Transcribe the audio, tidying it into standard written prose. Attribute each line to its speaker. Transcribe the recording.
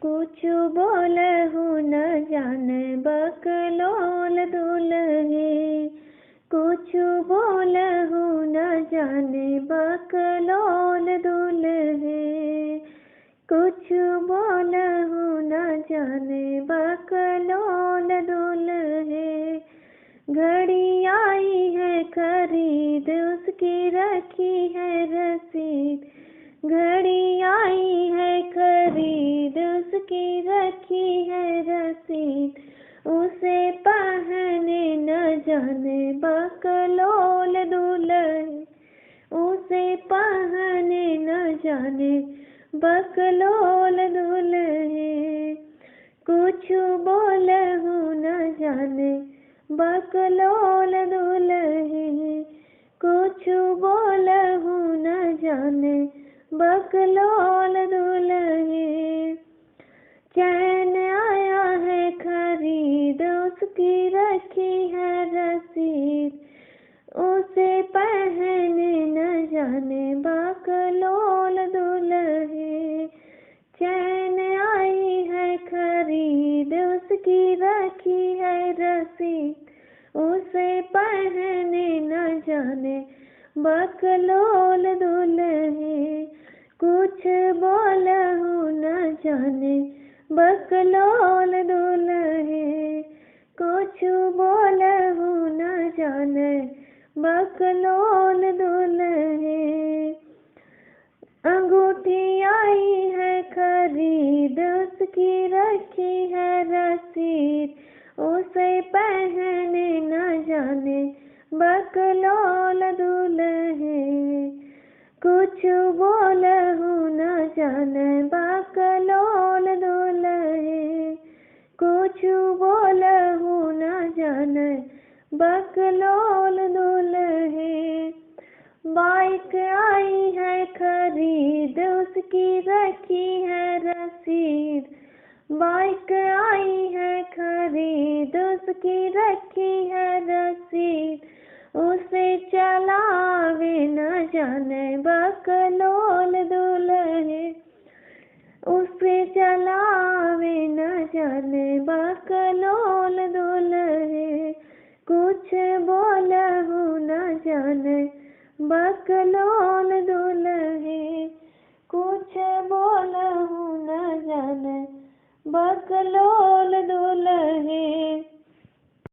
Speaker 1: कुछ बोलहु न जाने बकलोल दुलहे। कुछ बोलहु न जाने बकलोल दुलहे। कुछ बोलहु न जाने बकलोल दुलहे। घड़ी आई है खरीद उसकी रखी है रसीद। घड़ी आई है खरीद उसकी रखी है रसीद। उसे पहने न जाने बकलोल दुल्हे। उसे पहने न जाने बकलोल दुल्हे। कुछ बोलहु न जाने बकलोल दुल्हे। कुछ बोलहु न जाने बकलोल दुल्हे। चैन आया है खरीद उसकी रखी है रसीद। उसे पहने न जाने बकलोल दुल्हे। चैन आई है खरीद उसकी रखी है रसीद। उसे पहने न जाने बकलोल दुल्हे। कुछ बोलहु न जाने बकलोल दुल्हे। कुछ बोलहु न जाने बकलोल दुल्हे। अंगूठी आई है खरीद उसकी रखी है रसीद। उसे पहने न जाने बकलोल दुल्हे। कुछ बोलहु न जाने बकलोल दुल्हे। कुछ बोलहु न जाने बकलोल दुल्हे। बाइक आई है खरीद उसकी रखी है रसीद। बाइक आई है खरीद उसकी रखी है रसीद। उसे चलावे न जाने बकलोल दुल्हे। उसे चलावे न जाने बकलोल दुल्हे। कुछ बोलहु न जाने बकलोल दुल्हे। कुछ बोलहु न जाने बकलोल